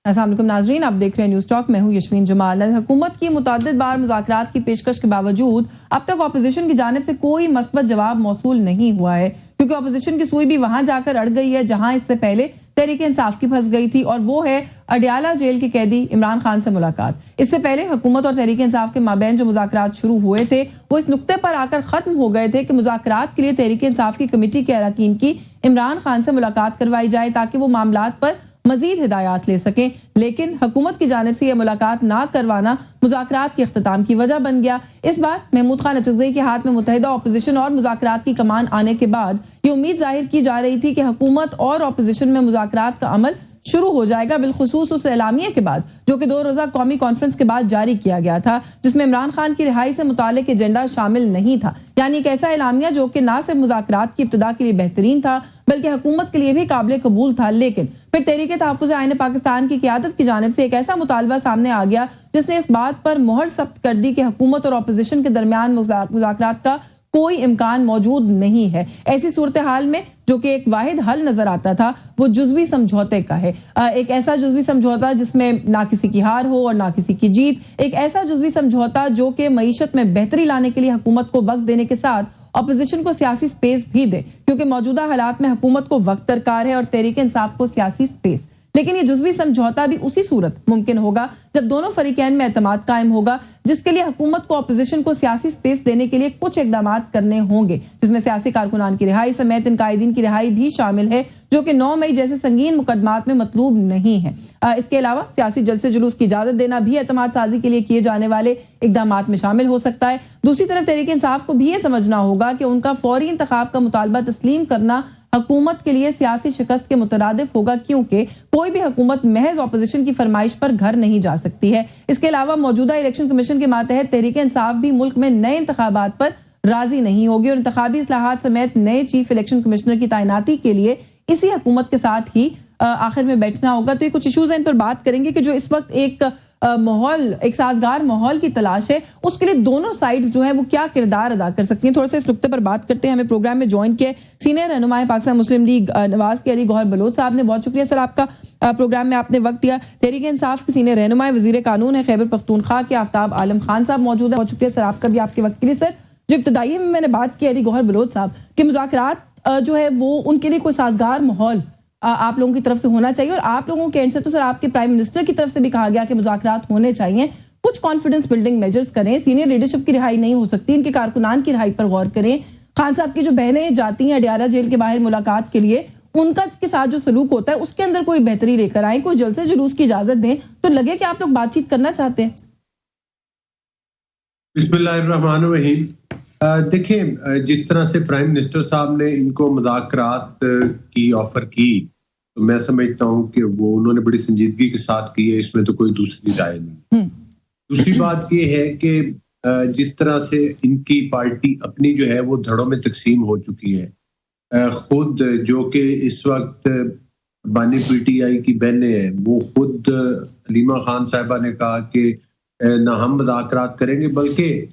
السلام علیکم ناظرین، آپ دیکھ رہے ہیں نیوز ٹاک، میں ہوں یشوین جمال۔ حکومت کی متعدد بار مذاکرات کی پیشکش کے باوجود اب تک اپوزیشن کی جانب سے کوئی مثبت جواب موصول نہیں ہوا ہے، کیونکہ اپوزیشن کی سوئی بھی وہاں جا کر اڑ گئی ہے جہاں اس سے پہلے تحریک انصاف کی پھنس گئی تھی، اور وہ ہے اڈیالہ جیل کے قیدی عمران خان سے ملاقات۔ اس سے پہلے حکومت اور تحریک انصاف کے مابین جو مذاکرات شروع ہوئے تھے وہ اس نقطے پر آ کر ختم ہو گئے تھے کہ مذاکرات کے لیے تحریک انصاف کی کمیٹی کے اراکین کی عمران خان سے ملاقات کروائی جائے تاکہ وہ معاملات پر مزید ہدایات لے سکیں، لیکن حکومت کی جانب سے یہ ملاقات نہ کروانا مذاکرات کے اختتام کی وجہ بن گیا۔ اس بار محمود خان اچکزئی کے ہاتھ میں متحدہ اپوزیشن اور مذاکرات کی کمان آنے کے بعد یہ امید ظاہر کی جا رہی تھی کہ حکومت اور اپوزیشن میں مذاکرات کا عمل شروع ہو جائے گا، بالخصوص اس اعلامیے کے بعد جو کہ 2 روزہ قومی کانفرنس کے بعد جاری کیا گیا تھا، جس میں عمران خان کی رہائی سے متعلق ایجنڈا شامل نہیں تھا، یعنی ایک ایسا اعلامیہ جو کہ نہ صرف مذاکرات کی ابتدا کے لیے بہترین تھا بلکہ حکومت کے لیے بھی قابل قبول تھا۔ لیکن پھر تحریک تحفظ آئین پاکستان کی قیادت کی جانب سے ایک ایسا مطالبہ سامنے آ گیا جس نے اس بات پر مہر ثبت کر دی کہ حکومت اور اپوزیشن کے درمیان مذاکرات کا کوئی امکان موجود نہیں ہے۔ ایسی صورتحال میں جو کہ ایک واحد حل نظر آتا تھا وہ جزوی سمجھوتے کا ہے، ایک ایسا جزوی سمجھوتا جس میں نہ کسی کی ہار ہو اور نہ کسی کی جیت، ایک ایسا جزوی سمجھوتا جو کہ معیشت میں بہتری لانے کے لیے حکومت کو وقت دینے کے ساتھ اپوزیشن کو سیاسی سپیس بھی دے، کیونکہ موجودہ حالات میں حکومت کو وقت درکار ہے اور تحریک انصاف کو سیاسی سپیس۔ لیکن یہ جزوی سمجھوتا بھی اسی صورت ممکن ہوگا جب دونوں فریقین میں اعتماد قائم ہوگا، جس کے لیے حکومت کو اپوزیشن کو سیاسی سپیس دینے کے لیے کچھ اقدامات کرنے ہوں گے، جس میں سیاسی کارکنان کی رہائی سمیت ان قائدین کی رہائی بھی شامل ہے جو کہ 9 مئی جیسے سنگین مقدمات میں مطلوب نہیں ہے۔ اس کے علاوہ سیاسی جلسے جلوس کی اجازت دینا بھی اعتماد سازی کے لیے کیے جانے والے اقدامات میں شامل ہو سکتا ہے۔ دوسری طرف تحریک انصاف کو بھی یہ سمجھنا ہوگا کہ ان کا فوری انتخاب کا مطالبہ تسلیم کرنا حکومت کے لیے سیاسی شکست کے مترادف ہوگا، کیونکہ کوئی بھی حکومت محض اپوزیشن کی فرمائش پر گھر نہیں جا سکتی ہے۔ اس کے علاوہ موجودہ الیکشن کمیشن کے ماتحت تحریک انصاف بھی ملک میں نئے انتخابات پر راضی نہیں ہوگی اور انتخابی اصلاحات سمیت نئے چیف الیکشن کمشنر کی تعیناتی کے لیے اسی حکومت کے ساتھ ہی آخر میں بیٹھنا ہوگا۔ تو یہ کچھ ایشوز ہیں، ان پر بات کریں گے کہ جو اس وقت ایک سازگار ماحول کی تلاش ہے، اس کے لیے دونوں سائیڈز جو ہیں وہ کیا کردار ادا کر سکتی ہیں۔ تھوڑا سا اس نقطے پر بات کرتے ہیں۔ ہمیں پروگرام میں جوائن کیا سینئر رہنماء پاکستان مسلم لیگ نواز کے علی گوہر بلوچ صاحب نے، بہت شکریہ سر آپ کا پروگرام میں آپ نے وقت دیا۔ تحریک انصاف کے سینئر رہنماء وزیر قانون ہے خیبر پختونخوا کے آفتاب عالم خان صاحب موجود ہیں، بہت شکریہ سر آپ کا بھی آپ کے وقت کے لیے۔ سر جو ابتدائی میں نے بات کی علی گوہر بلوچ صاحب کہ مذاکرات جو ہے وہ ان کے لیے کوئی سازگار ماحول آپ لوگوں کی طرف سے ہونا چاہیے، اور آپ لوگوں کے اینڈ سے تو سر آپ کے پرائم منسٹر کی طرف سے بھی کہا گیا کہ مذاکرات ہونے چاہیے، کچھ کانفیڈنس بلڈنگ میجرز کریں، سینئر لیڈرشپ کی رہائی نہیں ہو سکتی، ان کے کارکنان کی رہائی پر غور کریں، خان صاحب کی جو بہنیں جاتی ہیں اڈیالہ جیل کے باہر ملاقات کے لیے ان کا کے ساتھ جو سلوک ہوتا ہے اس کے اندر کوئی بہتری لے کر آئیں، کوئی جلسے جلوس کی اجازت دیں، تو لگے کہ آپ لوگ بات چیت کرنا چاہتے ہیں۔ بسم اللہ الرحمن الرحیم۔ دیکھیں، جس طرح سے پرائم منسٹر صاحب نے ان کو مذاکرات کی آفر کی تو میں سمجھتا ہوں کہ وہ انہوں نے بڑی سنجیدگی کے ساتھ کی ہے، اس میں تو کوئی دوسری رائے نہیں۔ دوسری بات یہ ہے کہ جس طرح سے ان کی پارٹی اپنی جو ہے وہ دھڑوں میں تقسیم ہو چکی ہے، خود جو کہ اس وقت بانی پی ٹی آئی کی بہنیں ہیں وہ خود علیمہ خان صاحبہ نے کہا کہ نہ ہم مذاکرات کریں گے، بلکہ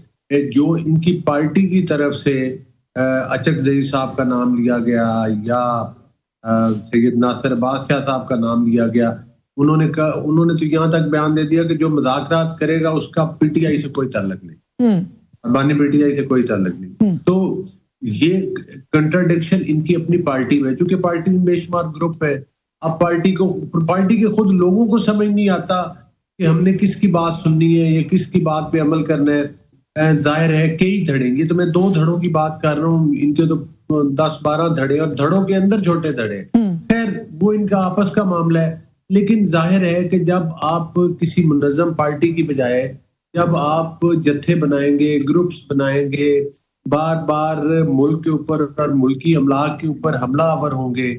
جو ان کی پارٹی کی طرف سے اچکزئی صاحب کا نام لیا گیا یا سید ناصر عباس شاہ صاحب کا نام لیا گیا، انہوں نے تو یہاں تک بیان دے دیا کہ جو مذاکرات کرے گا اس کا پی ٹی آئی سے کوئی تعلق نہیں، بانی پی ٹی آئی سے کوئی تعلق نہیں۔ تو یہ کنٹراڈکشن ان کی اپنی پارٹی میں، چونکہ پارٹی میں بے شمار گروپ ہے، اب پارٹی کے خود لوگوں کو سمجھ نہیں آتا کہ ہم نے کس کی بات سننی ہے یا کس کی بات پہ عمل کرنا ہے۔ ظاہر ہے کئی دھڑیں گے، تو میں 2 دھڑوں کی بات کر رہا ہوں، ان کے تو 10-12 دھڑے اور دھڑوں کے اندر چھوٹے دھڑے، خیر وہ ان کا آپس کا معاملہ ہے۔ لیکن ظاہر ہے کہ جب آپ کسی منظم پارٹی کی بجائے جب آپ جتھے بنائیں گے، گروپس بنائیں گے، بار بار ملک کے اوپر اور ملکی املاک کے اوپر حملہ آور ہوں گے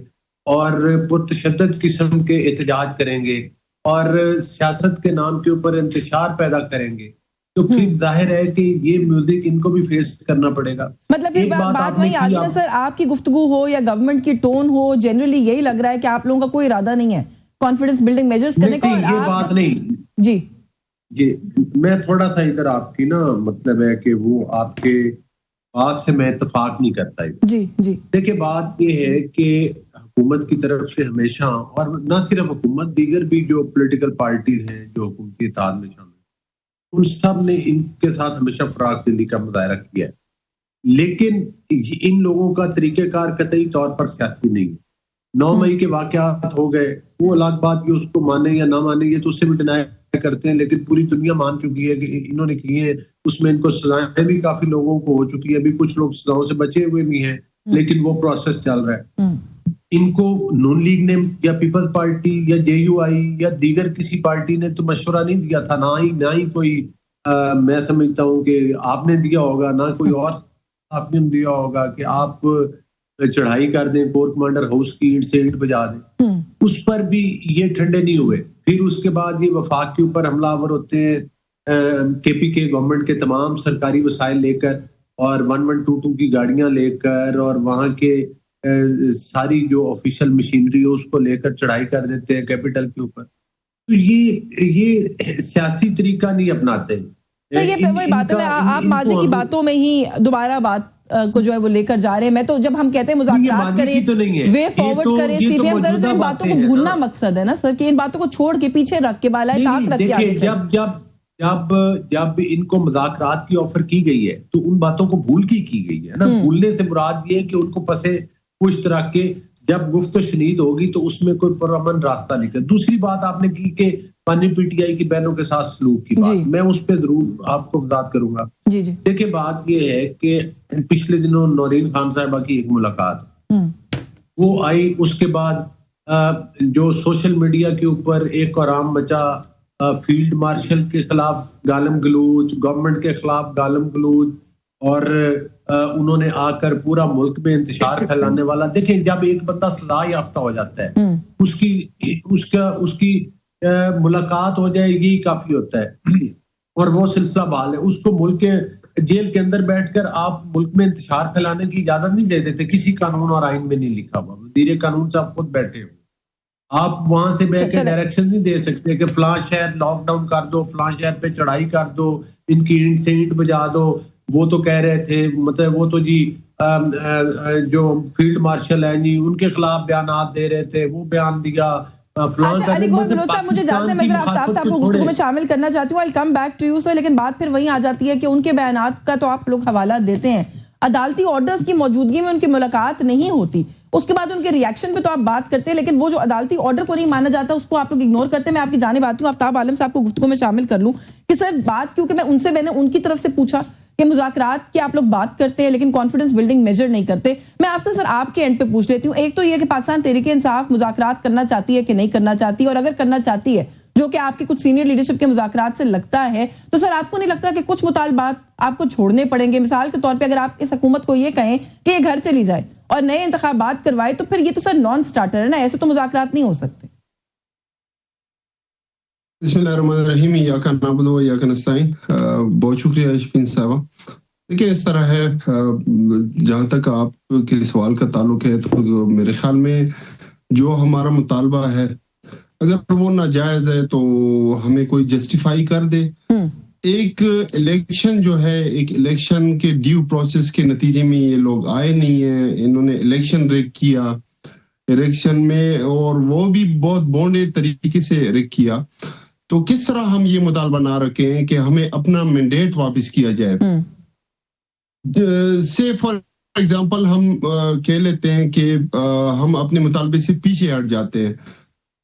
اور پرتشدد قسم کے احتجاج کریں گے اور سیاست کے نام کے اوپر انتشار پیدا کریں گے، تو پھر ظاہر ہے کہ یہ میوزک ان کو بھی فیس کرنا پڑے گا۔ مطلب یہ بات وہی آ گئی نا سر، آپ کی گفتگو ہو یا گورنمنٹ کی ٹون ہو، جنرلی یہی لگ رہا ہے کہ آپ لوگوں کا کوئی ارادہ نہیں ہے کانفیڈنس بلڈنگ میجرز کرنے کا۔ یہ بات نہیں جی میں تھوڑا سا ادھر آپ کی نا مطلب ہے کہ وہ آپ کے بات سے میں اتفاق نہیں کرتا۔ جی دیکھیں بات یہ ہے کہ حکومت کی طرف سے ہمیشہ، اور نہ صرف حکومت، دیگر بھی جو پولیٹیکل پارٹیز ہیں جو حکومتی اتحاد میں شامل ہیں، ان سب نے ان کے ساتھ ہمیشہ فراق دلی کا مظاہرہ کیا ہے. لیکن ان لوگوں کا طریقہ کار قطعی طور پر سیاسی نہیں ہے. 9 مئی کے واقعات ہو گئے، وہ الگ بات کہ اس کو مانے یا نہ مانے، یہ تو اس سے بھی ڈینائی کرتے ہیں، لیکن پوری دنیا مان چکی ہے کہ انہوں نے کیے ہیں. اس میں ان کو سزائیں بھی کافی لوگوں کو ہو چکی ہے، ابھی کچھ لوگ سزاؤں سے بچے ہوئے بھی ہیں، لیکن وہ پروسیس چل رہا ہے. ان کو نون لیگ نے یا پیپلز پارٹی یا JUI یا دیگر کسی پارٹی نے تو مشورہ نہیں دیا تھا، نہ ہی کوئی میں سمجھتا ہوں کہ آپ نے دیا ہوگا، نہ کوئی اور آپ نے دیا ہوگا کہ آپ چڑھائی کر دیں کور کمانڈر ہاؤس کی، اینٹ سے اینٹ بجا دیں. اس پر بھی یہ ٹھنڈے نہیں ہوئے. پھر اس کے بعد یہ وفاق کے اوپر حملہ آور ہوتے ہیں KPK گورنمنٹ کے تمام سرکاری وسائل لے کر اور 1122 کی گاڑیاں لے کر اور وہاں کے ساری جو آفیشیل مشینری ہے اس کو لے کر چڑھائی کر دیتے ہیں کیپٹل کے اوپر. تو یہ سیاسی طریقہ نہیں اپناتے. تو یہ پھر وہی بات ہے، آپ ماضی کی باتوں میں ہی دوبارہ بات کو جو ہے وہ لے کر جا رہے ہیں. میں تو جب ہم کہتے ہیں مذاکرات کریں، وے فارورڈ کریں، CPM کریں، تو ان باتوں کو بھولنا مقصد ہے نا سر، کہ ان باتوں کو چھوڑ کے پیچھے رکھ کے بالائے طاق رکھ کے آگے چلیں. جب ان کو مذاکرات کی آفر کی گئی ہے تو ان باتوں کو بھول کی گئی ہے نا. بھولنے سے مراد یہ ہے کہ ان کو پسے پشت رکھ کے جب گفت و شنید ہوگی تو اس میں کوئی پرامن راستہ نکلے. دوسری بات آپ نے کی کہ پانی PTI کی بہنوں کے ساتھ سلوک کی بات، میں اس پہ ضرور آپ کو وضاحت کروں گا. دیکھیں بات یہ ہے کہ پچھلے دنوں نورین خان صاحبہ کی ایک ملاقات وہ آئی، اس کے بعد جو سوشل میڈیا کے اوپر ایک اور عام مچا، فیلڈ مارشل کے خلاف گالم گلوچ، گورنمنٹ کے خلاف گالم گلوچ، اور انہوں نے آ کر پورا ملک میں انتشار پھیلانے والا. دیکھیں جب ایک بندہ سزا یافتہ ہو جاتا ہے، اس کی ملاقات ہو جائے گی کافی ہوتا ہے اور وہ سلسلہ بحال ہے. اس کو ملک کے جیل کے اندر بیٹھ کر آپ ملک میں انتشار پھیلانے کی اجازت نہیں دے دیتے. کسی قانون اور آئین میں نہیں لکھا ہوا، وزیر قانون صاحب خود بیٹھے ہوئے. آپ وہاں سے بیٹھ کے ڈائریکشن نہیں دے سکتے کہ فلاں شہر لاک ڈاؤن کر دو، فلاں شہر پہ چڑھائی کر دو، ان کی اینٹ سے اینٹ بجا دو. وہ تو کہہ رہے تھے، مطلب وہ تو جی جو فیلڈ مارشل ہیں جی ان کے خلاف بیانات دے رہے تھے، وہ بیان دیا. علی گوہر گلوچ صاحب مجھے جانتے ہیں، میں آفتاب صاحب کو گفتگو میں شامل کرنا چاہتی ہوں. I'll come back to you sir، لیکن بات پھر وہیں آ جاتی ہے کہ ان کے بیانات کا تو آپ لوگ حوالہ دیتے ہیں، عدالتی آرڈرز کی موجودگی میں ان کی ملاقات نہیں ہوتی، اس کے بعد ان کے ریاکشن پہ تو آپ بات کرتے ہیں، لیکن وہ جو عدالتی آرڈر کو نہیں مانا جاتا اس کو آپ لوگ اگنور کرتے ہیں. میں آپ کی جانب آتی ہوں، آفتاب عالم صاحب کو گفتگو میں شامل کر لوں کہ سر بات، کیونکہ میں نے ان کی طرف سے پوچھا کہ مذاکرات کی آپ لوگ بات کرتے ہیں لیکن کانفیڈنس بلڈنگ میجر نہیں کرتے. میں آپ سے سر آپ کے اینڈ پہ پوچھ لیتی ہوں. ایک تو یہ کہ پاکستان تحریک انصاف مذاکرات کرنا چاہتی ہے کہ نہیں کرنا چاہتی، اور اگر کرنا چاہتی ہے جو کہ آپ کی کچھ سینئر لیڈرشپ کے مذاکرات سے لگتا ہے، تو سر آپ کو نہیں لگتا کہ کچھ مطالبات آپ کو چھوڑنے پڑیں گے؟ مثال کے طور پہ اگر آپ اس حکومت کو یہ کہیں کہ یہ گھر چلی جائے اور نئے انتخابات کروائے، تو پھر یہ تو سر نان سٹارٹر ہے نا، ایسے تو مذاکرات نہیں ہو سکتے. بسم اللہ الرحمن الرحیم. ایاک نعبد و ایاک نستعین. بہت شکریہ اشفین صاحبہ. دیکھیں اس طرح ہے، جہاں تک آپ کے سوال کا تعلق ہے تو میرے خیال میں جو ہمارا مطالبہ ہے اگر وہ ناجائز ہے تو ہمیں کوئی جسٹیفائی کر دے. ایک الیکشن جو ہے، ایک الیکشن کے ڈیو پروسیس کے نتیجے میں یہ لوگ آئے نہیں ہیں، انہوں نے الیکشن ریگ کیا الیکشن میں، اور وہ بھی بہت بونڈے طریقے سے ریگ کیا. تو کس طرح ہم یہ مطالبہ نہ رکھیں کہ ہمیں اپنا مینڈیٹ واپس کیا جائے؟ سے فار ایگزامپل ہم کہہ لیتے ہیں کہ ہم اپنے مطالبے سے پیچھے ہٹ جاتے ہیں،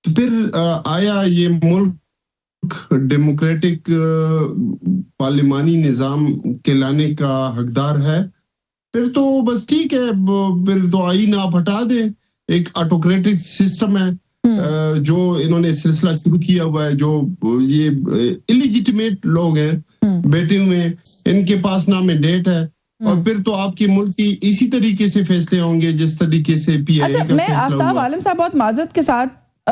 تو پھر آیا یہ ملک ڈیموکریٹک پارلیمانی نظام کے لانے کا حقدار ہے؟ پھر تو بس ٹھیک ہے، پھر تو آئین آپ ہٹا دیں. ایک آٹوکریٹک سسٹم ہے جو انہوں نے سلسلہ شروع کیا ہوا ہے، جو یہ الیجیٹمیٹ لوگ ہیں بیٹھے ہوئے ہیں، ان کے پاس نہ مینڈیٹ ہے، اور پھر تو آپ کے ملک کی اسی طریقے سے فیصلے ہوں گے جس طریقے سے PI کا فیصلہ ہوا. میں آفتاب عالم صاحب بہت معذرت کے ساتھ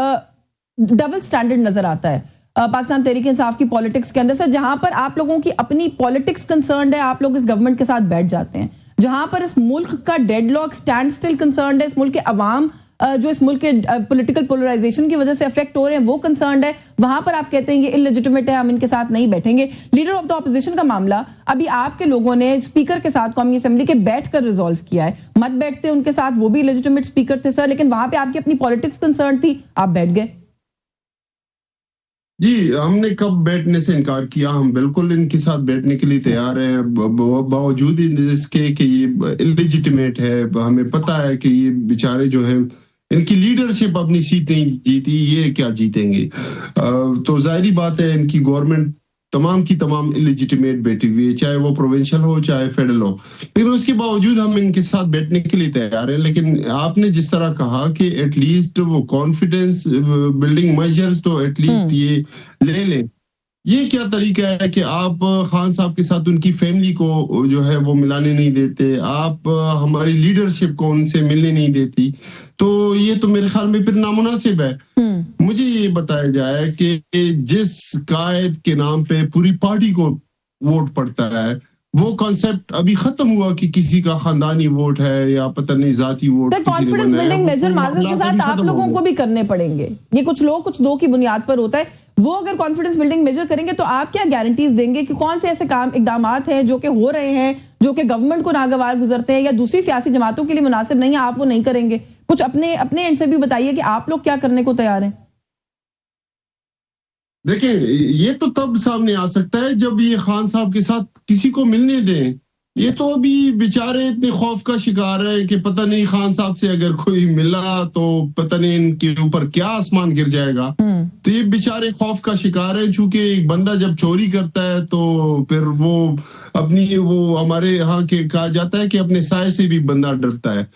ڈبل سٹینڈرڈ نظر آتا ہے پاکستان تحریک انصاف کی پولیٹکس کے اندر سے، جہاں پر آپ لوگوں کی اپنی پولیٹکس کنسرنڈ ہے، آپ لوگ اس گورنمنٹ کے ساتھ بیٹھ جاتے ہیں. جہاں پر اس ملک کا deadlock standstill concerned ہے، اس ملک کے عوام जो इस मुल्क के पॉलिटिकल पोलराइजेशन की वजह से अफेक्ट हो रहे हैं वो कंसर्न्ड है, वहां पर आप कहते हैं ये इलेजिटिमेट है, हम इनके साथ नहीं बैठेंगे। लीडर ऑफ द ऑपोजिशन का मामला अभी आपके लोगों ने स्पीकर के साथ कौमी असेंबली के बैठकर रिजॉल्व किया है, मत बैठते उनके साथ, वो भी इलेजिटिमेट स्पीकर थे सर, लेकिन वहां पे आपकी अपनी पॉलिटिक्स कंसर्न थी, आप बैठ गए। जी, हमने कब बैठने से इनकार किया, हम बिल्कुल इनके साथ बैठने के लिए तैयार हैं, बावजूद इसके कि ये इलेजिटिमेट है। हमें पता है कि ये बेचारे जो है इनकी लीडरशिप अपनी सीट नहीं जीती, ये क्या जीतेंगे। तो जाहिर बात है इनकी गवर्नमेंट तमाम की तमाम इलेजिटिमेट बैठी हुई है, चाहे वो प्रोविंशियल हो चाहे फेडरल हो, लेकिन उसके बावजूद हम इनके साथ बैठने के लिए तैयार हैं। लेकिन आपने जिस तरह कहा कि एटलीस्ट वो कॉन्फिडेंस बिल्डिंग मेजर्स तो एटलीस्ट ये ले लें, ये क्या तरीका है कि आप खान साहब के साथ उनकी फैमिली को जो है वो मिलाने नहीं देते, आप हमारी लीडरशिप को उनसे मिलने नहीं देती, तो ये तो मेरे ख्याल में फिर नामुनासिब है। मुझे ये बताया जाए कि जिस कायद के नाम पे पूरी पार्टी को वोट पड़ता है, वो कॉन्सेप्ट अभी खत्म हुआ कि किसी का खानदानी वोट है या पता नहीं जाती वोट। कॉन्फिडेंस बिल्डिंग मेजर माजर के साथ आप लोगों को भी करने पड़ेंगे, ये कुछ लोग कुछ दो की बुनियाद पर होता है, वो अगर कॉन्फिडेंस बिल्डिंग मेजर करेंगे तो आप क्या गारंटीज देंगे कि कौन से ऐसे काम इकदामात हैं जो कि हो रहे हैं, जो कि गवर्नमेंट को नागवार गुजरते हैं या दूसरी सियासी जमातों के लिए मुनासिब नहीं है, आप वो नहीं करेंगे? कुछ अपने एंड से भी बताइए कि आप लोग क्या करने को तैयार हैं। देखिए, ये तो तब सामने आ सकता है जब ये खान साहब के साथ किसी को मिलने दें। ये तो अभी बेचारे इतने खौफ का शिकार है कि पता नहीं खान साहब से अगर कोई मिला तो पता नहीं इनके ऊपर क्या आसमान गिर जाएगा। तो ये बेचारे खौफ का शिकार है, चूंकि एक बंदा जब चोरी करता है तो फिर वो हमारे यहाँ के कहा जाता है कि अपने साय से भी बंदा डरता है।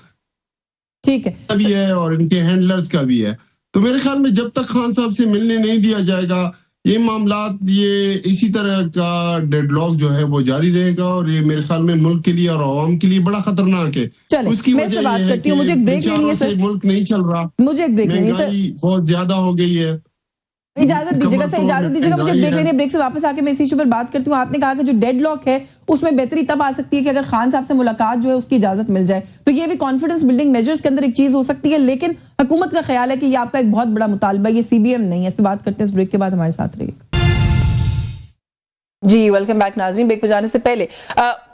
ठीक है, भी है और इनके हैंडलर्स का भी है। तो मेरे ख्याल में जब तक खान साहब से मिलने नहीं दिया जाएगा, ये मामलात ये इसी तरह का डेडलॉक जो है वो जारी रहेगा, और ये मेरे ख्याल में मुल्क के लिए और आवाम के लिए बड़ा खतरनाक है। उसकी वजह ये है कि मुझे एक ब्रेक लेनी है सर, मुल्क नहीं चल रहा, मुझे एक ब्रेक लेनी है सर, बहुत ज्यादा हो गई है। इजाजत दीजिएगा सर, इजाजत दीजिएगा, मुझे ब्रेक लेनी है। ब्रेक से वापस आके मैं इस इशू पर बात करती हूँ। आपने कहा कि जो डेडलॉक है उसमें बेहतरी तब आ सकती है कि अगर खान साहब से मुलाकात जो है उसकी इजाजत मिल जाए, तो ये भी कॉन्फिडेंस बिल्डिंग मेजर्स के अंदर एक चीज हो सकती है। लेकिन हुकूमत का ख्याल है कि ये आपका एक बहुत बड़ा मुतालबा, ये CBM नहीं है। इस पर बात करते हैं, इस ब्रेक के बाद हमारे साथ रहिएगा। जी वेलकम बैक नाज़रीन। ब्रेक पे जाने से पहले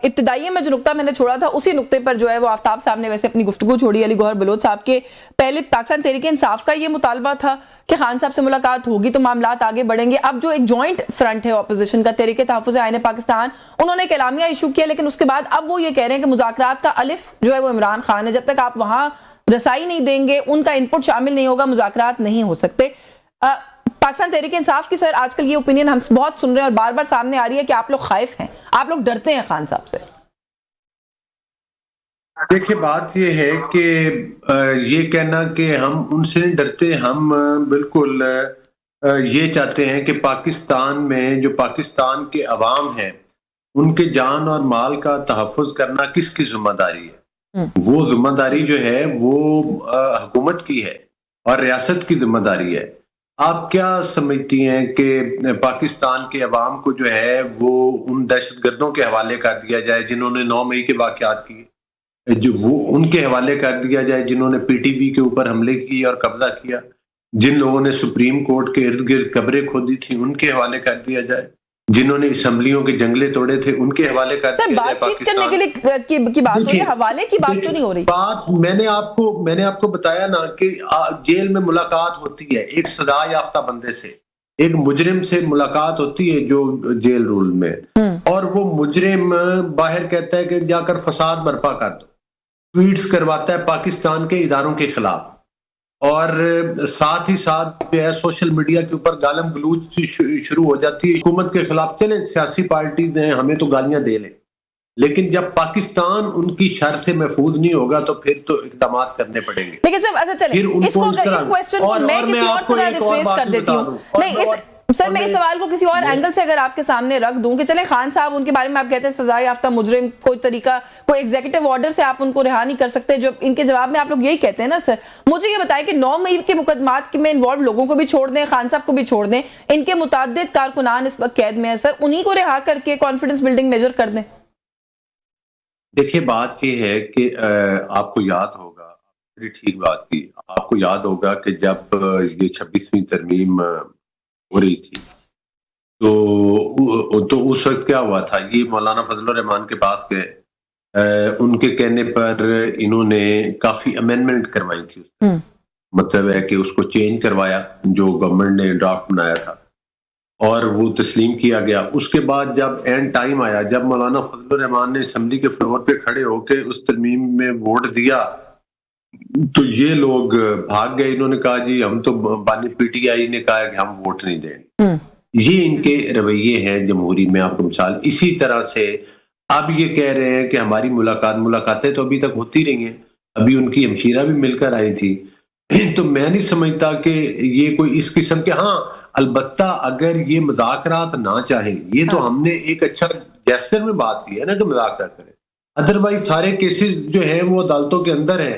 इब्तिदाई में जो नुक्ता मैंने छोड़ा था उसी नुक्ते पर जो है वो आफ्ताब साहब ने वैसे अपनी गुफ्तगू छोड़ी। अली गौहर बलोच साहब के पहले पाकिस्तान तहरीक इंसाफ का ये मुतालबा था कि खान साहब से मुलाकात होगी तो मामलात आगे बढ़ेंगे। अब जो एक जॉइंट फ्रंट है ऑपोजिशन का, तहरीक तहफ़्फ़ुज़ आईन पाकिस्तान, उन्होंने एक एलामिया इशू किया, लेकिन उसके बाद अब वो ये कह रहे हैं कि मुज़ाकरात का अलिफ जो है वो इमरान खान है, जब तक आप वहां रसाई नहीं देंगे, उनका इनपुट शामिल नहीं होगा, मुज़ाकरात नहीं हो सकते। पाकिस्तान तहरीक इंसाफ की सर आजकल ये ओपिनियन हम बहुत सुन रहे हैं और बार बार सामने आ रही है कि आप लोग खौफ हैं, आप लोग डरते हैं खान साहब से। देखिए, बात ये है कि ये कहना कि हम उनसे नहीं डरते, हम बिल्कुल ये चाहते हैं कि पाकिस्तान में जो पाकिस्तान के अवाम हैं उनके जान और माल का तहफ़्फ़ुज़ करना किसकी जिम्मेदारी है? वो जिम्मेदारी जो है वो हुकूमत की है और रियासत की जिम्मेदारी है। आप क्या समझती हैं कि पाकिस्तान के अवाम को जो है वो उन दहशतगर्दों के हवाले कर दिया जाए जिन्होंने 9 मई के वाक़यात किए, जो वो उनके हवाले कर दिया जाए जिन्होंने PTV के ऊपर हमले किए और कब्जा किया, जिन लोगों ने सुप्रीम कोर्ट के इर्द गिर्द कब्रें खोदी थी उनके हवाले कर दिया जाए, जिन्होंने असम्बलियों के जंगले तोड़े थे उनके हवाले कर दिया जाए? बातचीत करने के लिए की बात हो रही है, हवाले की बात क्यों नहीं हो रही? बात मैंने आपको बताया ना कि जेल में मुलाकात होती है एक सजा याफ्ता बंदे से, एक मुजरिम से मुलाकात होती है जो जेल रूल में, और वो मुजरिम बाहर कहता है कि जाकर फसाद बर्पा कर दो, ट्वीट्स करवाता है पाकिस्तान के इदारों के खिलाफ, और साथ ही साथ जो है सोशल मीडिया के ऊपर गालम गलूच शुरू हो जाती है हुकूमत के खिलाफ। चले सियासी पार्टी ने हमें तो गालियां दे लें, लेकिन जब पाकिस्तान उनकी शर से महफूज नहीं होगा तो फिर तो इकदाम करने पड़ेंगे। लेकिन सर अच्छा चलिए इस क्वेश्चन को मैं किसी और तरह रिफ्रेस कर देती हूँ। नहीं सर, मैं इस सवाल को किसी और एंगल से अगर आपके सामने रख दूं कि चले खान साहब उनके बारे में आप कहते हैं सजा याफ्ता मुजरिम, कोई तरीका कोई एग्जीक्यूटिव ऑर्डर से आप उनको रिहा नहीं कर सकते, जो इनके जवाब में आप लोग यही कहते हैं ना सर। मुझे ये बताएं कि 9 मई के मुकदमात में इन्वॉल्व लोगों को भी छोड़ दें, खान साहब को भी छोड़ दें, इनके मुताद्दिद कारकुनान इस वक्त कैद में है सर, उन्हीं को रिहा करके कॉन्फिडेंस बिल्डिंग मेजर कर दें। देखिए, बात ये है कि आपको याद होगा بڑی ٹھیک بات کی. آپ کو یاد ہوگا کہ جب یہ 26ویں ترمیم ہو رہی تھی تو اس وقت کیا ہوا تھا, یہ مولانا فضل الرحمان کے پاس گئے, ان کے کہنے پر انہوں نے کافی امینڈمنٹ کروائی تھی. مطلب ہے کہ اس کو چینج کروایا جو گورنمنٹ نے ڈرافٹ بنایا تھا, اور وہ تسلیم کیا گیا. اس کے بعد جب اینڈ ٹائم آیا, جب مولانا فضل الرحمان نے اسمبلی کے فلور پہ کھڑے ہو کے اس ترمیم میں ووٹ دیا, تو یہ لوگ بھاگ گئے. انہوں نے کہا جی ہم تو بانی پی ٹی آئی نے کہا کہ ہم ووٹ نہیں دیں گے. یہ ان کے رویے ہیں جمہوری میں. آپ کو مثال اسی طرح سے اب یہ کہہ رہے ہیں کہ ہماری ملاقاتیں تو ابھی تک ہوتی رہی ہیں, ابھی ان کی ہمشیرہ بھی مل کر آئی تھی. تو میں نہیں سمجھتا کہ یہ کوئی اس قسم کے, ہاں البتہ اگر یہ مذاکرات نہ چاہیں, یہ تو ہم نے ایک اچھا جیسر میں بات کی ہے نا کہ مذاکرات کریں, ادروائز سارے کیسز جو ہیں وہ عدالتوں کے اندر ہیں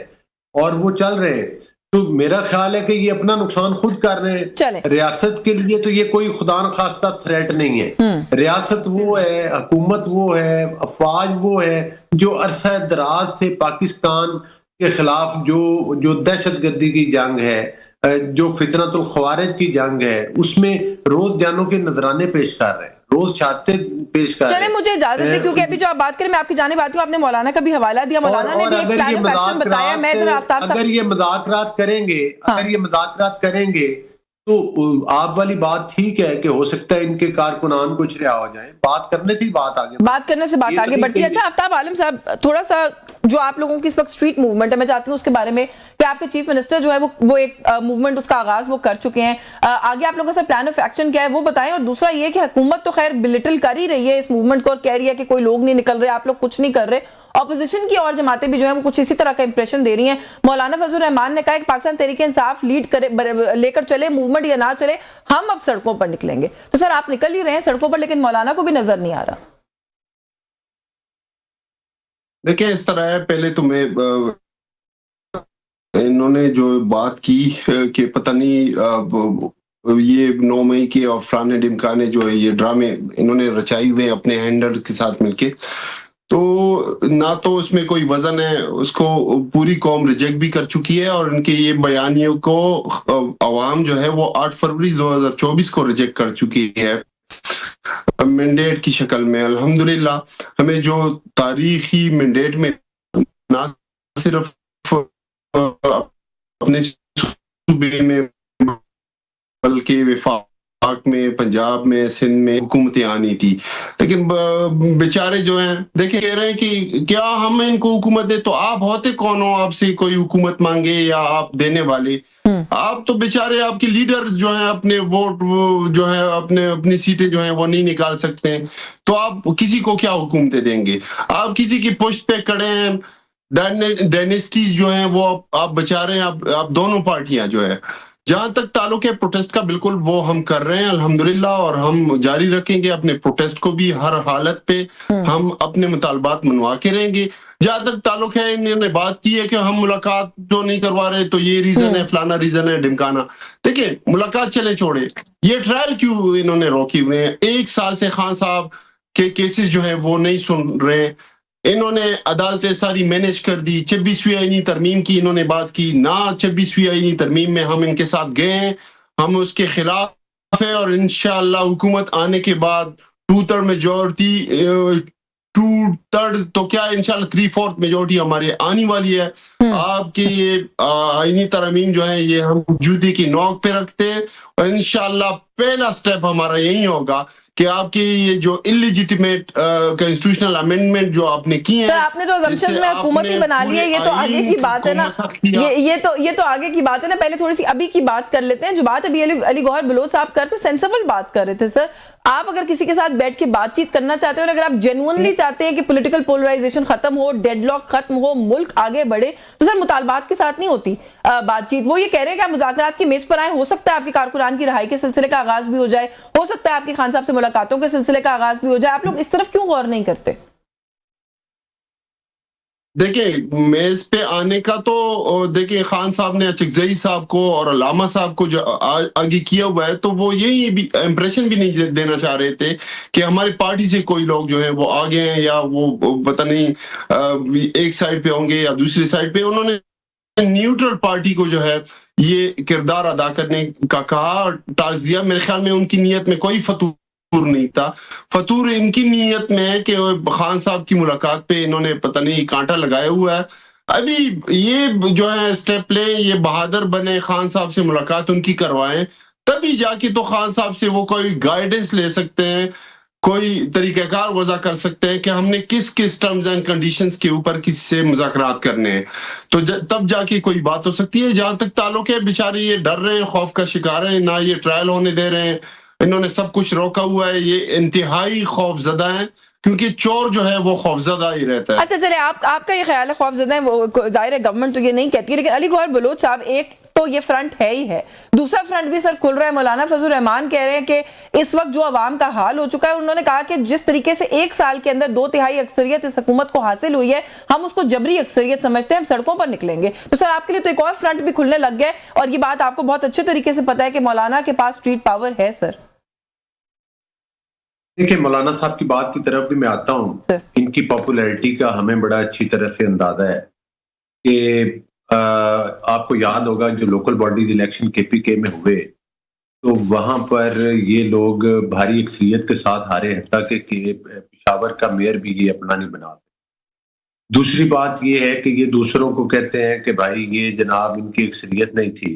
اور وہ چل رہے ہیں. تو میرا خیال ہے کہ یہ اپنا نقصان خود کر رہے ہیں. ریاست کے لیے تو یہ کوئی خدا نخواستہ تھریٹ نہیں ہے. ریاست وہ ہے, حکومت وہ ہے, افواج وہ ہے جو عرصہ دراز سے پاکستان کے خلاف جو دہشت گردی کی جنگ ہے, جو فتنۃ الخوارج کی جنگ ہے, اس میں روز جانوں کے نذرانے پیش کر رہے ہیں, روز شہادتیں پیش کر رہے ہیں. چلیں مجھے اجازت دیں, کیونکہ ابھی جو آپ بات کریں میں آپ کی جانب آتی ہوں. آپ نے مولانا کا بھی حوالہ دیا, مولانا نے بھی ایک پلان آف ایکشن بتایا. میں ذرا آفتاب صاحب, اگر یہ مذاکرات کریں گے تو آپ والی بات ٹھیک ہے کہ ہو سکتا ہے ان کے کارکنان کچھ رہا ہو جائیں. بات کرنے سے بات آگے بڑھتی ہے. اچھا آفتاب عالم صاحب, تھوڑا سا جو آپ لوگوں کی اس وقت اسٹریٹ موومنٹ ہے, میں چاہتی ہوں اس کے بارے میں کہ آپ کے چیف منسٹر جو ہے وہ ایک موومنٹ, اس کا آغاز وہ کر چکے ہیں, آگے آپ لوگوں سے پلان آف ایکشن کیا ہے وہ بتائیں. اور دوسرا یہ کہ حکومت تو خیر بلٹل کر ہی رہی ہے اس موومنٹ کو اور کہہ رہی ہے کہ کوئی لوگ نہیں نکل رہے, آپ لوگ کچھ نہیں کر رہے. اپوزیشن کی اور جماعتیں بھی جو ہیں وہ کچھ اسی طرح کا امپریشن دے رہی ہیں. مولانا فضل الرحمان نے کہا کہ پاکستان تحریک انصاف لیڈ کرے, لے کر چلے موومنٹ یا نہ چلے, ہم اب سڑکوں پر نکلیں گے. تو سر آپ نکل ہی رہے ہیں سڑکوں پر, لیکن مولانا کو بھی نظر نہیں آ رہا. دیکھیں اس طرح ہے, پہلے تو میں انہوں نے جو بات کی کہ پتہ نہیں یہ 9 مئی کے اور فلانے ڈمکانے جو ہے یہ ڈرامے انہوں نے رچائی ہوئے اپنے ہینڈل کے ساتھ مل کے, تو نہ تو اس میں کوئی وزن ہے, اس کو پوری قوم ریجیکٹ بھی کر چکی ہے, اور ان کے یہ بیانیوں کو عوام جو ہے وہ 8 فروری 2024 کو ریجیکٹ کر چکی ہے مینڈیٹ کی شکل میں. الحمدللہ ہمیں جو تاریخی مینڈیٹ میں نہ صرف اپنے صوبے میں بلکہ وفاق میں, پنجاب میں, سندھ میں حکومتیں آنی تھی, لیکن بیچارے جو ہیں دیکھیں کہہ رہے ہیں کہ کیا ہم ان کو حکومت دیں, تو آپ ہوتے کون ہو آپ سے کوئی حکومت مانگے یا آپ دینے والے؟ آپ تو بیچارے آپ کے لیڈر جو ہیں اپنے ووٹ جو ہے اپنی سیٹیں جو ہیں وہ نہیں نکال سکتے ہیں, تو آپ کسی کو کیا حکومتیں دیں گے؟ آپ کسی کی پشت پہ کھڑے ہیں, ڈائنیسٹیز جو ہیں وہ آپ بچا رہے ہیں. آپ دونوں پارٹیاں جو ہے, جہاں تک تعلق ہے پروٹیسٹ کا, بالکل وہ ہم کر رہے ہیں الحمدللہ, اور ہم جاری رکھیں گے اپنے پروٹیسٹ کو بھی. ہر حالت پہ ہم اپنے مطالبات منوا کے رہیں گے. جہاں تک تعلق ہے, انہوں نے بات کی ہے کہ ہم ملاقات جو نہیں کروا رہے تو یہ ریزن ہے, فلانا ریزن ہے, ڈمکانا. دیکھیں ملاقات چلے چھوڑے, یہ ٹرائل کیوں انہوں نے روکی ہوئے ہیں؟ 1 سال سے خان صاحب کے کیسز جو ہیں وہ نہیں سن رہے. انہوں نے عدالتیں ساری مینیج کر دی. 26ویں آئینی ترمیم کی انہوں نے بات کی نہ, 26ویں آئینی ترمیم میں ہم ان کے ساتھ گئے ہیں, ہم اس کے خلاف ہیں, اور انشاءاللہ حکومت آنے کے بعد 2/3 میجورٹی, 2/3 تو کیا انشاءاللہ 3/4 میجورٹی ہمارے آنے والی ہے. آپ کے یہ آئینی ترمیم جو ہے یہ ہم جوتی کی نوک پہ رکھتے ہیں, اور انشاءاللہ پہلا سٹیپ ہمارا یہی ہوگا کہ آپ کی یہ جو انلیجیٹیمیٹ کنسٹیٹیوشنل امینڈمنٹ جو آپ نے کی ہیں, آپ نے جو assumptions میں حکومت ہی بنا لی ہے, یہ تو آگے کی بات ہے نا, یہ تو آگے کی بات ہے نا. پہلے تھوڑی سی ابھی کی بات کر لیتے ہیں. جو بات ابھی علی گوہر بلوچ صاحب کرتے سینسیبل بات کر رہے تھے. سر آپ اگر کسی کے ساتھ بیٹھ کے بات چیت کرنا چاہتے ہو, اگر آپ جینوئنلی چاہتے ہیں کہ پولیٹیکل پولرائزیشن ختم ہو, ڈیڈ لاک ختم ہو, ملک آگے بڑھے, تو سر مطالبات کے ساتھ نہیں ہوتی بات چیت. وہ یہ کہہ رہے ہیں کہ آپ مذاکرات کی میز پر آئیں, ہو سکتا ہے آپ کے کارکنان کی رہائی کے سلسلے کا آغاز بھی ہو جائے, ہو سکتا ہے آپ کے خان صاحب سے ملاقاتوں کے سلسلے کا آغاز بھی ہو جائے. آپ لوگ اس طرف کیوں غور نہیں کرتے؟ دیکھیں میز پہ آنے کا تو دیکھیں خان صاحب نے اچکزئی صاحب کو اور علامہ صاحب کو جو آگے کیا ہوا ہے, تو وہ یہی بھی امپریشن بھی نہیں دینا چاہ رہے تھے کہ ہماری پارٹی سے کوئی لوگ جو ہیں وہ آگے ہیں یا وہ پتہ نہیں ایک سائڈ پہ ہوں گے یا دوسری سائڈ پہ. انہوں نے न्यूट्रल पार्टी को जो है ये किरदार अदा करने का कहा और टास्क दिया। मेरे ख्याल में उनकी नीयत में कोई फतूर नहीं था। फतूर इनकी नीयत में है कि खान साहब की मुलाकात पे इन्होंने पता नहीं कांटा लगाया हुआ है। अभी ये जो है स्टेप ले, ये बहादुर बने, खान साहब से मुलाकात उनकी करवाएं, तभी जाके तो खान साहब से वो कोई गाइडेंस ले सकते हैं, कोई तरीक़ाकार वज़ा कर सकते हैं कि हमने किस किस टर्म्स एंड कंडीशंस के ऊपर किससे मुज़ाकरात करने हैं, तो तब जाके कोई बात हो सकती है। जहां तक ताल्लुक है, बेचारे ये डर रहे हैं, खौफ का शिकार है, ना ये ट्रायल होने दे रहे हैं, इन्होंने सब कुछ रोका हुआ है, ये इंतहाई खौफजदा है, क्योंकि चोर जो है वो खौफजदा ही रहता है। अच्छा चले, आपका ये ख्याल है खौफजदा है, वो जाहिर है गवर्नमेंट तो ये नहीं कहती है, लेकिन अली गौहर बलोच साहब, एक तो ये फ्रंट है ही है, दूसरा फ्रंट भी सर खुल रहा है। मौलाना फजल रहमान कह रहे हैं कि इस वक्त जो अवाम का हाल हो चुका है, उन्होंने कहा कि जिस तरीके से एक साल के अंदर 2/3 अक्सरियत इस हुकूमत को हासिल हुई है, हम उसको जबरी अक्सरियत समझते हैं, हम सड़कों पर निकलेंगे। तो सर आपके लिए तो एक और फ्रंट भी खुलने लग गया है, और ये बात आपको बहुत अच्छे तरीके से पता है कि मौलाना के पास स्ट्रीट पावर है। सर देखिए, मौलाना साहब की बात की तरफ भी मैं आता हूँ। इनकी पॉपुलैरिटी का हमें बड़ा अच्छी तरह से अंदाजा है कि आपको याद होगा जो लोकल बॉडीज इलेक्शन केपीके में हुए, तो वहां पर ये लोग भारी अक्सरियत के साथ हारे, हत्ता कि पेशावर का मेयर भी ये अपना नहीं बना। दूसरी बात ये है कि ये दूसरों को कहते हैं कि भाई ये जनाब इनकी अक्सरियत नहीं थी।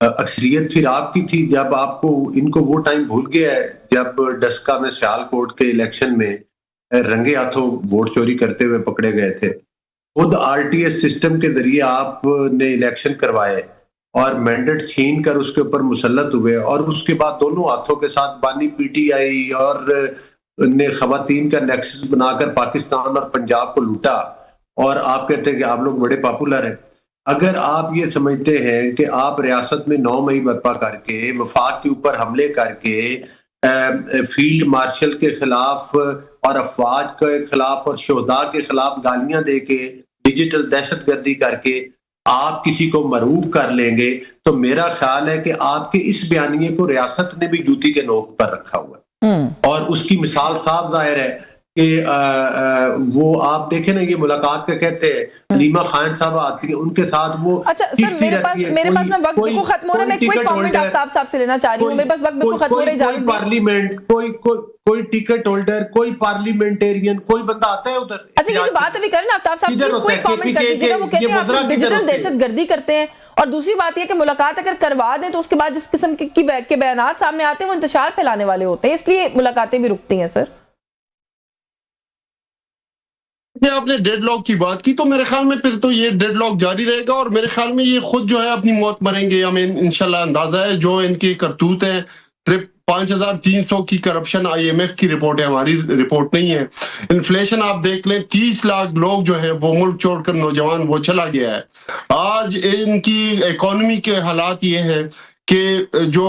अक्सरियत फिर आपकी थी जब आपको, इनको वो टाइम भूल गया है जब डस्का में सियालकोट के इलेक्शन में रंगे हाथों वोट चोरी करते हुए पकड़े गए थे। खुद आरटीएस सिस्टम के जरिए आपने इलेक्शन करवाए और मैंडेट छीन कर उसके ऊपर मुसल्लत हुए, और उसके बाद दोनों हाथों के साथ बानी पीटीआई और ने खवातीन का नेक्सस बनाकर पाकिस्तान और पंजाब को लूटा, और आप कहते हैं कि आप लोग बड़े पॉपुलर हैं। अगर आप ये समझते हैं कि आप रियासत में 9 मई बर्पा करके, वफाक के ऊपर हमले करके, फील्ड मार्शल के खिलाफ और अफवाज के खिलाफ और शोहदा के खिलाफ गालियां दे के, डिजिटल दहशतगर्दी करके आप किसी को मरूब कर लेंगे, तो मेरा ख्याल है कि आपके इस बयानिए को रियासत ने भी जूती के नोक पर रखा हुआ है। और उसकी मिसाल साफ जाहिर है कि वो आप देखें ना, ये मुलाकात का कहते हैं, हलीमा खान साहब आती है, उनके साथ वो अच्छा सर, मेरे पास ना वक्त को खत्म हो रहा है, मैं कोई कमेंट आफ्ताब साहब से लेना चाह रही हूँ, मेरे पास वक्त को खत्म हो रहा है। पार्लियामेंट कोई टिकट होल्डर, कोई पार्लियामेंटेरियन, कोई बंदा आता है उधर। अच्छा, ये जो बात अभी करें आफ्ताब साहब, कोई कमेंट कर दीजिएगा। वो कहते हैं आप डिजिटल दहशतगर्दी करते हैं, और दूसरी बात यह कि मुलाकात अगर करवा दें तो उसके बाद जिस किस्म के बयानात सामने आते हैं वो इंतशार फैलाने वाले होते हैं, इसलिए मुलाकातें भी रुकती हैं। सर आपने डेडलॉक की बात की, तो मेरे ख्याल में फिर तो ये डेडलॉक जारी रहेगा, और मेरे ख्याल में ये खुद जो है अपनी मौत मरेंगे, हमें इंशाल्लाह अंदाजा है। जो इनके करतूत है, 5300 की करप्शन IMF की रिपोर्ट है, हमारी रिपोर्ट नहीं है। इन्फ्लेशन आप देख लें, 30 लाख लोग जो है वो मुल्क छोड़कर, नौजवान वो चला गया है। आज इनकी इकोनॉमी के हालात ये है कि जो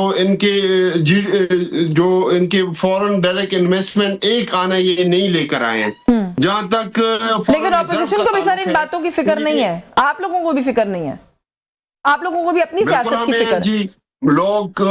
इनके फॉरेन डायरेक्ट इन्वेस्टमेंट एक आना ये नहीं लेकर आए हैं। जहां तक लेकिन ऑपोजिशन को भी सर इन बातों की फिक्र नहीं है, आप लोगों को भी फिक्र नहीं है, आप लोगों को भी अपनी सियासत की फिक्र जी। लोग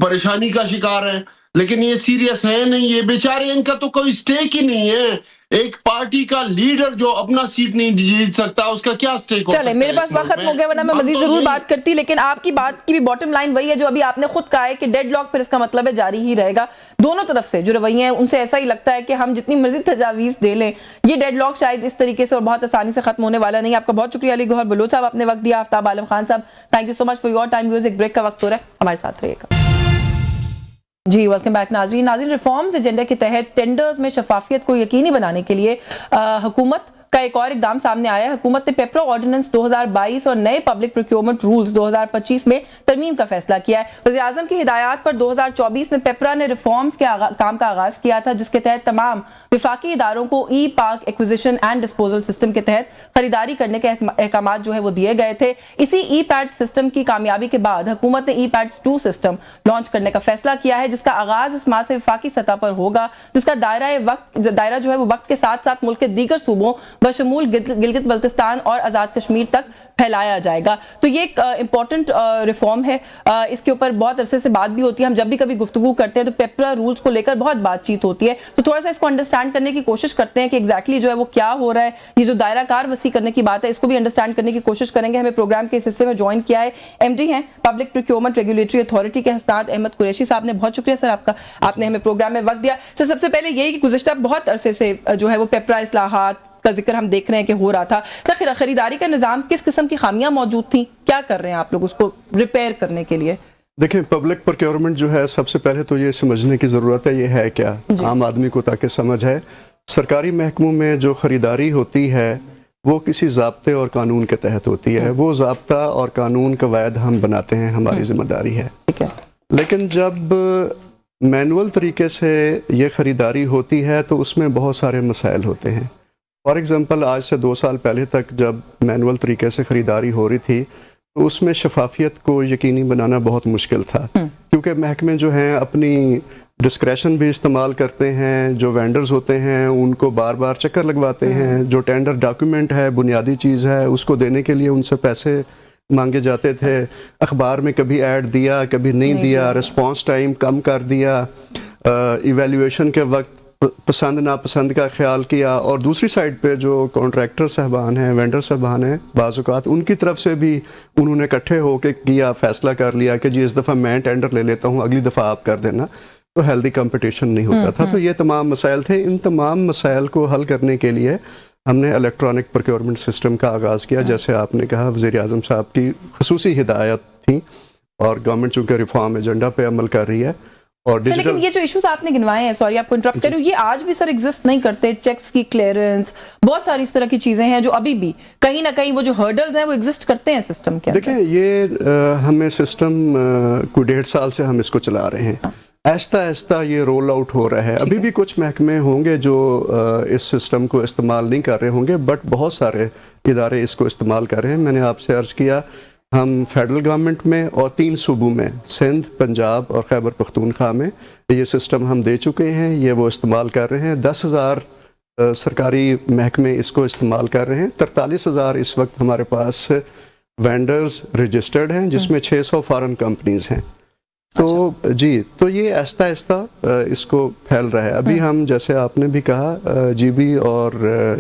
परेशानी का शिकार हैं, लेकिन ये सीरियस है नहीं, ये बेचारे, इनका तो कोई स्टेक ही नहीं है। एक पार्टी का लीडर जो अपना सीट नहीं जीत सकता, उसका क्या स्टेक हो सकता है? चले, मेरे पास वक्त खत्म हो गया, वरना मैं मजीद जरूर बात करती, लेकिन आपकी बात की भी बॉटम लाइन वही है जो अभी आपने खुद कहा है कि डेडलॉक फिर इसका मतलब है जारी ही रहेगा। दोनों तरफ से जो रवैये हैं उनसे ऐसा ही लगता है कि हम जितनी मर्जी तजावीज दे लें, ये डेडलॉक शायद इस तरीके से और बहुत आसानी से खत्म होने वाला नहीं। आपका बहुत शुक्रिया अली गौहर बलोच साहब, आपने वक्त दिया। आफ्ताब आलम खान साहब, thank you so much for your time. Music break का वक्त हो रहा है, हमारे साथ रहिएगा जी। वेलकम बैक नाज़रीन। रिफॉर्म्स एजेंडा के तहत टेंडर्स में शफाफियत को यकीनी बनाने के लिए हुकूमत का एक और इकदाम सामने आया है। हुकूमत ने पेपरा ऑर्डिनेंस 2022 और नए पब्लिक प्रोक्योरमेंट रूल्स 2025 में तरमीम का फैसला किया है। वज़ीर-ए-आज़म की हिदायत पर 2024 में पेपरा ने रिफॉर्म्स के काम का आगाज किया था, जिसके तहत तमाम विफाकी इदारों को e Pak acquisition and disposal system के तहत खरीदारी करने के अहकाम जो है वो दिए गए थे। इसी ई पैड सिस्टम की कामयाबी के बाद हुकूमत ने ई पैड 2 सिस्टम लॉन्च करने का फैसला किया है, जिसका आगाज इस माह से विफाकी सतह पर होगा, जिसका दायरा जो है वो वक्त के साथ साथ मुल्क के दीगर सूबों बशमूल गिलगित बल्तिस्तान और आज़ाद कश्मीर तक फैलाया जाएगा। तो ये एक इम्पॉर्टेंट रिफॉर्म है, इसके ऊपर बहुत अरसे से बात भी होती है। हम जब भी कभी गुफ्तगू करते हैं तो पेपरा रूल्स को लेकर बहुत बातचीत होती है, तो थोड़ा सा इसको अंडरस्टैंड करने की कोशिश करते हैं कि एग्जैक्टली जो है वो क्या हो रहा है। ये जो दायरा कार वसी करने की बात है, इसको भी अंडरस्टैंड करने की कोशिश करेंगे। हमें प्रोग्राम के इस हिस्से में ज्वाइन किया है एमडी हैं पब्लिक प्रोक्योरमेंट रेगुलेटरी अथॉरिटी के हसनात अहमद कुरैशी साहब ने। बहुत शुक्रिया सर आपका, आपने हमें प्रोग्राम में वक्त दिया। सर सबसे पहले यही कि गुज़िश्ता बहुत अरसे से जो है वो पेपरा इस्लाहात का जिक्र हम देख रहे हैं कि हो रहा था। सर खरीदारी का निज़ाम किस किस्म की खामियां मौजूद थी, क्या कर रहे हैं आप लोग उसको रिपेयर करने के लिए? देखिए, पब्लिक प्रोक्योरमेंट जो है, सबसे पहले तो ये समझने की ज़रूरत है ये है क्या, आम आदमी को ताकि समझ है। सरकारी महकमों में जो ख़रीदारी होती है वो किसी ज़ाब्ते और कानून के तहत होती है। वो ज़ाब्ता और कानून कवायद हम बनाते हैं, हमारी ज़िम्मेदारी है। लेकिन जब मैनुअल तरीके से ये ख़रीदारी होती है तो उसमें बहुत सारे मसाइल होते हैं। फॉर एग्ज़ाम्पल, आज से 2 साल पहले तक जब मैनुअल तरीके से ख़रीदारी हो रही थी तो उसमें शफाफियत को यकीनी बनाना बहुत मुश्किल था, क्योंकि महकमे जो हैं अपनी डिस्क्रेशन भी इस्तेमाल करते हैं। जो वेंडर्स होते हैं उनको बार बार चक्कर लगवाते हैं। जो टेंडर डॉक्यूमेंट है, बुनियादी चीज़ है, उसको देने के लिए उनसे पैसे मांगे जाते थे। अखबार में कभी ऐड दिया, कभी नहीं दिया, रिस्पांस टाइम कम कर दिया, इवैल्यूएशन के वक्त पसंद नापसंद का ख्याल किया। और दूसरी साइड पे जो कॉन्ट्रैक्टर साहबान हैं, वेंडर साहबान हैं, बाज़ औक़ात उनकी तरफ से भी उन्होंने इकट्ठे होकर किया, फ़ैसला कर लिया कि जी इस दफ़ा मैं टेंडर ले लेता हूँ, अगली दफ़ा आप कर देना। तो हेल्दी कंपटीशन नहीं होता था। तो ये तमाम मसाइल थे। इन तमाम मसाइल को हल करने के लिए हमने इलेक्ट्रॉनिक प्रोक्योरमेंट सिस्टम का आगाज़ किया। जैसे आपने कहा, वज़ीर आज़म साहब की ख़ुसूसी हिदायत थी और गवर्नमेंट चूँकि रिफॉर्म एजेंडा पे अमल कर रही है। और लेकिन ये जो इश्यूज आपने गिनवाए हैं, सॉरी आपको इंटरप्ट कर रही हूँ, ये आज भी सर एग्जिस्ट नहीं करते। चेक्स की क्लियरेंस, बहुत सारी इस तरह की चीजें हैं जो अभी भी कहीं ना कहीं वो जो हर्डल्स हैं वो एग्जिस्ट करते हैं सिस्टम के। देखिए, ये हमें सिस्टम कोई 1.5 साल से हम इसको चला रहे हैं। आहिस्ता आहिस्ता ये रोल आउट हो रहा है। अभी भी कुछ महकमे होंगे जो इस सिस्टम को इस्तेमाल नहीं कर रहे होंगे, बट बहुत सारे इदारे इसको इस्तेमाल कर रहे हैं। मैंने आपसे अर्ज़ किया, हम फेडरल गवर्नमेंट में और 3 सूबों में, सिंध, पंजाब और खैबर पख्तूनख्वा में ये सिस्टम हम दे चुके हैं। ये वो इस्तेमाल कर रहे हैं। 10,000 सरकारी महकमे इसको इस्तेमाल कर रहे हैं। 43,000 इस वक्त हमारे पास वेंडर्स रजिस्टर्ड हैं, जिसमें 600 फॉरेन कंपनीज हैं। तो जी, तो ये आहिस्ता आहिस्ता इसको फैल रहा है। अभी हम, जैसे आपने भी कहा, जीबी और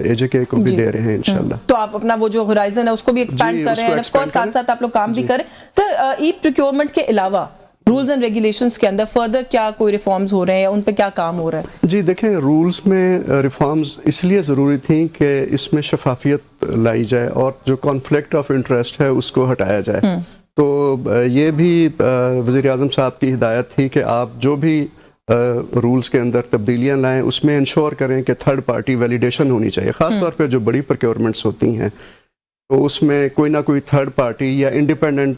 एजेके को भी दे रहे हैं इंशाल्लाह। तो आप अपना वो जो होराइजन है उसको भी एक्सपैंड कर रहे हैं, ऑफ कोर्स साथ साथ आप लोग काम भी करें। सर, ई प्रोक्योरमेंट के अलावा रूल्स एंड रेगुलेशंस के अंदर फर्दर क्या कोई रिफॉर्म्स हो रहे हैं या उन पे क्या काम हो रहा है? जी देखें, रूल्स में रिफॉर्म्स इसलिए ज़रूरी थी कि इसमें शफाफियत लाई जाए और जो कॉन्फ्लिक्ट ऑफ इंटरेस्ट है उसको हटाया जाए। तो ये भी वज़ीर आज़म साहब की हिदायत थी कि आप जो भी रूल्स के अंदर तब्दीलियाँ लाएं उसमें इंश्योर करें कि थर्ड पार्टी वैलिडेशन होनी चाहिए। ख़ास तौर पे जो बड़ी प्रोक्योरमेंट्स होती हैं तो उसमें कोई ना कोई थर्ड पार्टी या इंडिपेंडेंट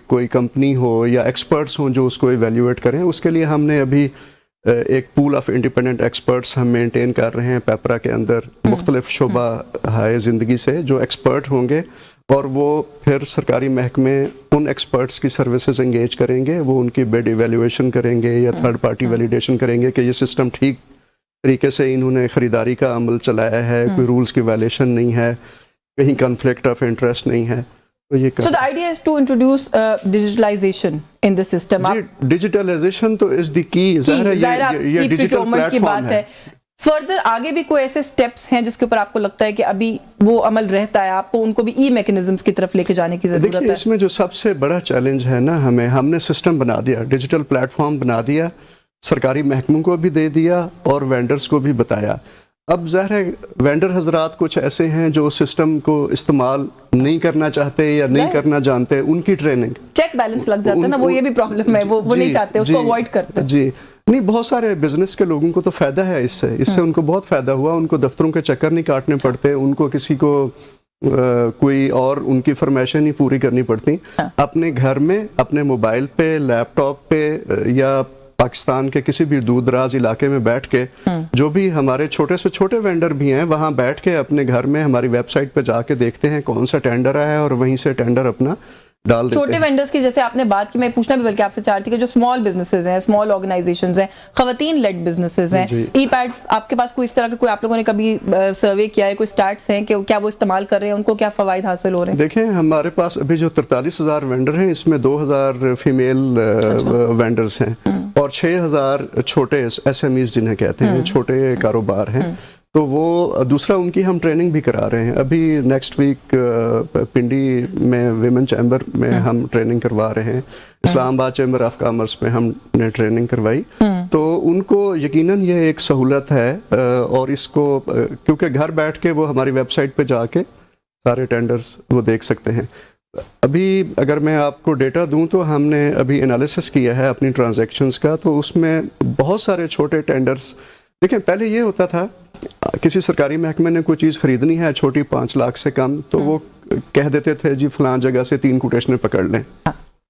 कोई कंपनी हो या एक्सपर्ट्स हों जो उसको इवेल्युएट करें। उसके लिए हमने अभी एक पूल ऑफ इंडिपेंडेंट एक्सपर्ट्स हम मेंटेन कर रहे हैं पेपरा के अंदर, मुख्तलिफ शोबा हाय ज़िंदगी से जो एक्सपर्ट होंगे, और वो फिर सरकारी महकमे उन एक्सपर्ट्स की सर्विसेज एंगेज करेंगे। वो उनकी बेड इवेल्युएशन करेंगे या थर्ड पार्टी वैलिडेशन करेंगे कि ये सिस्टम ठीक तरीके से इन्होंने ख़रीदारी का अमल चलाया है, कोई रूल्स की वायलेशन नहीं है, कहीं कॉन्फ्लिक्ट ऑफ इंटरेस्ट नहीं है। तो ये So the idea is to introduce digitalization in the system. Digitalization तो इज द की। ये डिजिटल प्लेटफॉर्म है। फर्दर आगे भी कोई ऐसे स्टेप्स हैं जिसके ऊपर आपको लगता है कि अभी वो अमल रहता है, आपको उनको भी ई मैकेनिज्म्स की तरफ लेके जाने की जरूरत है? देखिए, इसमें जो सबसे बड़ा चैलेंज है ना, हमने सिस्टम बना दिया, डिजिटल प्लेटफॉर्म बना दिया, सरकारी महकमों को भी दे दिया और वेंडर्स को भी बताया। अब ज़ाहिर है वेंडर हजरात कुछ ऐसे हैं जो सिस्टम को इस्तेमाल नहीं करना चाहते या नहीं करना जानते, उनकी ट्रेनिंग चेक बैलेंस लग जाता है ना, वो ये भी प्रॉब्लम है, वो नहीं चाहते, उसको अवॉइड करते हैं। जी नहीं, बहुत सारे बिजनेस के लोगों को तो फ़ायदा है इससे उनको बहुत फ़ायदा हुआ। उनको दफ्तरों के चक्कर नहीं काटने पड़ते, उनको किसी को कोई और उनकी फरमाइशें नहीं पूरी करनी पड़ती। अपने घर में अपने मोबाइल पे, लैपटॉप पे या पाकिस्तान के किसी भी दूर दराज इलाके में बैठ के, जो भी हमारे छोटे से छोटे वेंडर भी हैं, वहाँ बैठ के अपने घर में हमारी वेबसाइट पे जाके देखते हैं कौन सा टेंडर आया है और वहीं से टेंडर अपना डाल देते छोटे हैं। वेंडर्स की जैसे आपने बात की, मैं पूछना भी बल्कि आपसे चाह रही थी कि जो स्मॉल बिजनेसेस हैं, स्मॉल ऑर्गेनाइजेशंस हैं, खवातीन लेड बिजनेसेस हैं, ई पैड्स, आपके पास कोई इस तरह का कोई आप लोगों ने कभी सर्वे किया है, कोई स्टैट्स हैं कि क्या वो इस्तेमाल कर रहे हैं, उनको क्या फवाइद हासिल हो रहे हैं? देखें, हमारे पास अभी जो 43,000 वेंडर हैं, इसमें 2,000 फीमेल वेंडर्स हैं और 6,000 छोटे SMEs जिन्हें कहते हैं, छोटे कारोबार हैं। तो वो दूसरा, उनकी हम ट्रेनिंग भी करा रहे हैं। अभी नेक्स्ट वीक पिंडी में विमेन चैम्बर में हम ट्रेनिंग करवा रहे हैं, इस्लामाबाद चैम्बर ऑफ कॉमर्स में हमने ट्रेनिंग करवाई। तो उनको यकीनन ये एक सहूलत है और इसको क्योंकि घर बैठ के वो हमारी वेबसाइट पे जाके सारे टेंडर्स वो देख सकते हैं। अभी अगर मैं आपको डेटा दूं तो हमने अभी एनालिसिस किया है अपनी ट्रांजैक्शंस का, तो उसमें बहुत सारे छोटे टेंडर्स। देखें, पहले ये होता था किसी सरकारी महकमे ने कोई चीज़ खरीदनी है छोटी 5 लाख से कम, तो वो कह देते थे जी फलां जगह से 3 कोटेशनें पकड़ लें।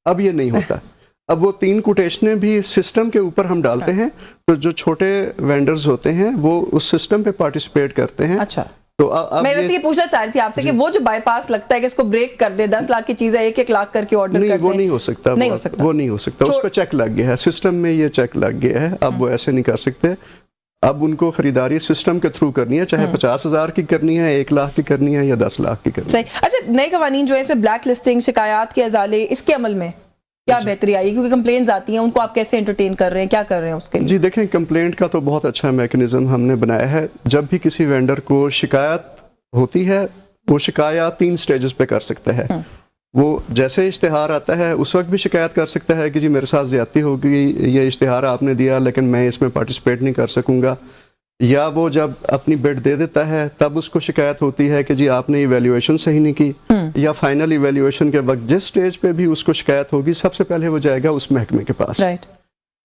अब ये नहीं होता। अब वो 3 कोटेशनें भी सिस्टम के ऊपर हम डालते हैं, तो जो छोटे वेंडर्स होते हैं वो उस सिस्टम पे पार्टिसिपेट करते हैं। अच्छा, तो अब मैं वैसे ये पूछना चाह रही थी आपसे कि वो जो बाईपास लगता है कि इसको ब्रेक कर दे, 10 लाख की चीज है 1-1 लाख करके ऑर्डर कर दे, वो नहीं हो सकता। नहीं हो सकता, वो नहीं हो सकता। उस पर चेक लग गया है, सिस्टम में ये चेक लग गया है। अब वो ऐसे नहीं कर सकते। अब उनको खरीदारी सिस्टम के थ्रू करनी है, चाहे 50,000 की करनी है, 1 लाख की करनी है या 10 लाख की करनी है। सही। अच्छा, नए कवानीन जो है इसमें ब्लैक लिस्टिंग, शिकायत के अजाले, इसके अमल में क्या बेहतरी आई? क्योंकि कंप्लेंट्स आती हैं, उनको आप कैसे एंटरटेन कर रहे हैं, क्या कर रहे हैं उसके लिए? जी देखें, कंप्लेंट का तो बहुत अच्छा मैकेनिज्म हमने बनाया है। जब भी किसी वेंडर को शिकायत होती है, वो शिकायत 3 स्टेजेस पे कर सकता है। वो जैसे इश्तिहार आता है उस वक्त भी शिकायत कर सकता है कि जी मेरे साथ ज्यादती हो गई, ये इश्तिहार आपने दिया लेकिन मैं इसमें पार्टिसिपेट नहीं कर सकूंगा। या वो जब अपनी बिड दे देता है तब उसको शिकायत होती है कि जी आपने इवैल्यूएशन सही नहीं की। या फाइनल इवैल्यूएशन के वक्त जिस स्टेज पे भी उसको शिकायत होगी, सबसे पहले वो जाएगा उस महकमे के पास। राइट।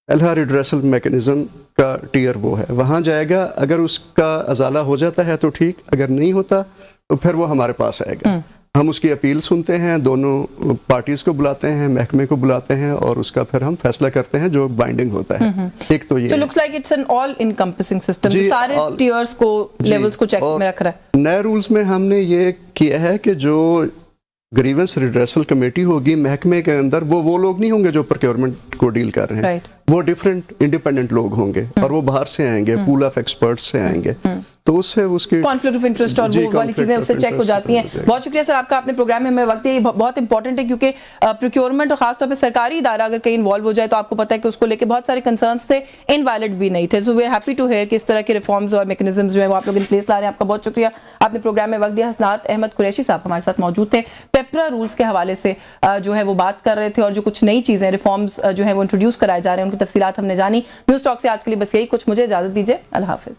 पहला रिड्रेसल मैकेनिज्म का टियर वो है, वहाँ जाएगा। अगर उसका अजाला हो जाता है तो ठीक, अगर नहीं होता तो फिर वो हमारे पास आएगा। हम उसकी अपील सुनते हैं, दोनों पार्टीज को बुलाते हैं, महकमे को बुलाते हैं और उसका फिर हम फैसला करते हैं जो बाइंडिंग होता है। एक तो ये So looks like it's an all encompassing system, जी, सारे टियर्स को, लेवल्स को चेक में रख रहा है। नए रूल्स में हमने ये किया है कि जो ग्रीवेंस रिड्रेसल कमेटी होगी महकमे के अंदर, वो लोग नहीं होंगे जो प्रोक्योरमेंट को डील कर रहे हैं। वो डिफरेंट इंडिपेंडेंट लोग होंगे और वो बाहर से आएंगे, पूल ऑफ एक्सपर्ट्स से आएंगे। तो उससे उसकी कॉन्फ्लिक्ट ऑफ इंटरेस्ट और वो वाली चीजें उससे चेक हो जाती हैं। बहुत शुक्रिया सर आपका, आपने प्रोग्राम में हमें वक्त दिया। ये बहुत इंपॉर्टेंट है क्योंकि प्रोक्योरमेंट और खासतौर पे सरकारी इदारा अगर कहीं इन्वॉल्व हो जाए तो आपको पता है कि उसको लेके बहुत सारे कंसर्न्स थे, इनवैलिड भी नहीं थे। So we are happy to hear कि इस तरह के रिफॉर्म्स और मैकेनिज्म्स जो है वो आप लोग इन प्लेस ला रहे हैं। आपका बहुत शुक्रिया, आपने प्रोग्राम में वक्त दिया। हसनात अहमद कुरैशी साहब हमारे साथ मौजूद थे, पेपरा रूल्स के हवाले से जो है वो बात कर रहे थे और जो कुछ नई चीजें, रिफॉर्म्स जो है वो इंट्रोड्यूस कराए जा रहे हैं, उनकी तफसीलात हमने जानी। न्यूज़ टॉक से आज के लिए बस यही कुछ, मुझे इजाजत दीजिए, अल्लाह हाफिज।